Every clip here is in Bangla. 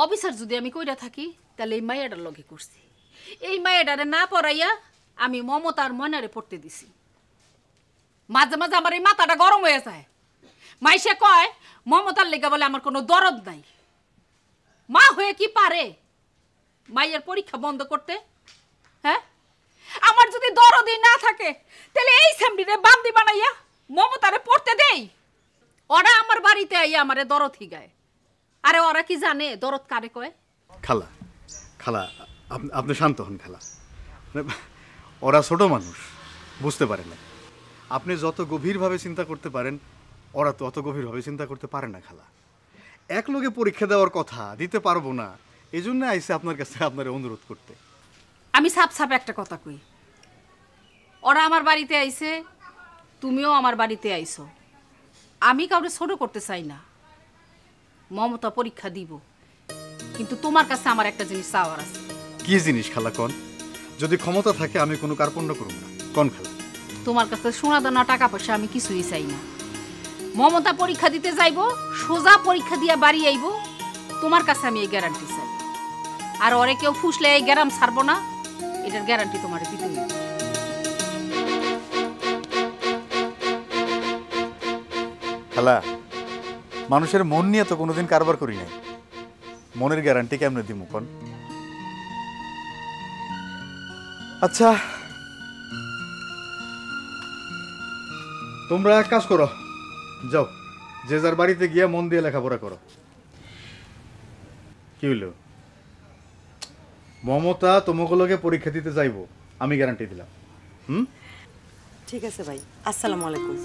অফিসার যদি আমি কইরা থাকি তাহলে এই মাইয়াটার লগে করছি। এই মাইয়াটারে না পড়াইয়া আমি মমতার ময়নারে পড়তে দিছি। মাঝে মাঝে আমার এই মাথাটা গরম হয়ে যায়। মাইসে কয় মমতার লেগে বলে আমার কোনো দরদ নাই। মা হয়ে কি পারে মাইয়ের পরীক্ষা বন্ধ করতে? হ্যাঁ, আমার যদি দরদই না থাকে তাহলে এই স্যামডিরে বান্দি বানাইয়া মমতারে পড়তে দেই। ওরা আমার বাড়িতে আইয়া আমারে দরদ হিগায়। আরে ওরা কি জানে দরদ কারে কয়? খালা খালা আপনি শান্ত হন খালা। ওরা ছোট মানুষ, বুঝতে পারে না। আপনি যত গভীরভাবে চিন্তা করতে পারেন ওরা তো অত গভীরভাবে চিন্তা করতে পারে না খালা। এক লগে পরীক্ষা দেওয়ার কথা, দিতে পারবো না, এই জন্য আইসে আপনার কাছে আপনার অনুরোধ করতে। আমি সাপ সাপ একটা কথা কই, ওরা আমার বাড়িতে আইছে, তুমিও আমার বাড়িতে আইছো। আমি কাউকে ছোট করতে চাই না। মমতা পরীক্ষা দিব, কিন্তু তোমার কাছে আমার একটা জিনিস চাওয়ার আছে। কি জিনিস খালা কন? যদি ক্ষমতা থাকে আমি কোনো কার্পণ্য করব না, কন খালা। তোমার কাছে সোনা দানা টাকা পয়সা আমি কিছুই চাই না। মমতা পরীক্ষা দিতে যাইব, সোজা পরীক্ষা দিয়া বাড়ি আইব, তোমার কাছে আমি এই গ্যারান্টি চাই। আর ওরে কেউ ফুসলে এই গ্যারাম ছাড়বো না, এটার গ্যারান্টি তোমার দিতে হইবে। খালা, মানুষের মন নিয়ে তো কোনোদিন কারবার করি নাই, মনের গ্যারান্টি কেমনে দিমু কন? আচ্ছা, তোমরা এক কাজ করো, যাও যে যার বাড়িতে গিয়া মন দিয়ে লেখাপড়া করো। কি হইল? মমতা তোমাগুলোকে পরীক্ষা দিতে যাইবো, আমি গ্যারান্টি দিলাম। ঠিক আছে ভাই, আসসালামু আলাইকুম।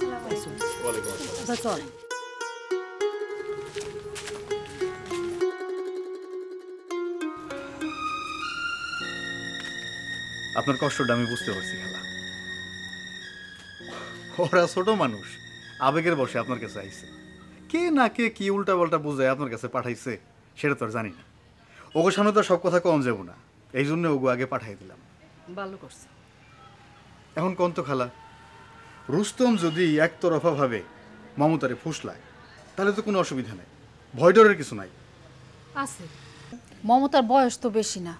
ওয়ালাইকুম আসসালাম। চল। আপনার কষ্টটা আমি বুঝতে পারছি খালা। ওরা ছোট মানুষ, আবেগের বসে আপনার কাছে আইছে। কে না কে কি উল্টা পাল্টা বুঝায় আপনার কাছে পাঠাইছে সেটা তো আর জানি না। ওগো সামনে তো সব কথা কম যাব না, এই জন্য ওগো আগে পাঠাই দিলাম। ভালো করছে। এখন কোন তো খালা, রুস্তম যদি একতরফা ভাবে মমতারে ফুসলায় তাহলে তো কোনো অসুবিধা নেই, ভয় ডরের কিছু নাই। আছে, মমতার বয়স তো বেশি না।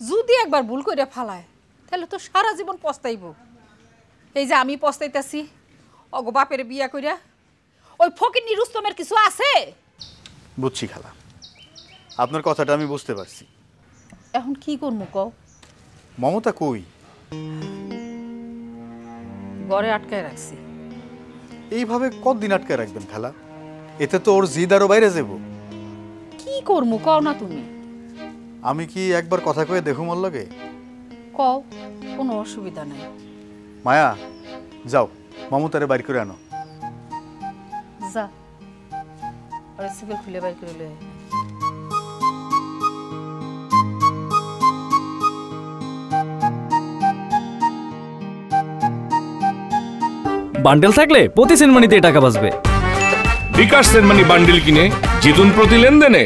যদি একবার ভুল করে ফালায় তাহলে তো সারা জীবন পস্তাইব। এই যে আমি পস্তাইতেছি অগো বাপের বিয়া কইরা, ওই ফকিন্নি রুস্তমের কিছু আছে? বুঝছি খালা, আপনার কথাটা আমি বুঝতে পারছি। এখন কি করবো কও? মমতা কই? ঘরে আটকায় রাখছি। এইভাবে কতদিন আটকায় রাখবেন খালা? এতে তো ওর জিদ আরো বাইরে যাব। কি করবো কও না তুমি? আমি কি একবার কথা কয়ে দেখুম ওর লগে? কও, কোনো অসুবিধা নাই। মায়া, যাও মমতারে বাইর করে আনো। যা, আরে সিগারেট খুলে বাই করে লয়ে আয়। বান্ডেল থাকলে প্রতি সেনমানিতে টাকা বাঁচবে। বিকাশ সেনমানি বান্ডেল কিনে জিতুন প্রতি লেনদেনে।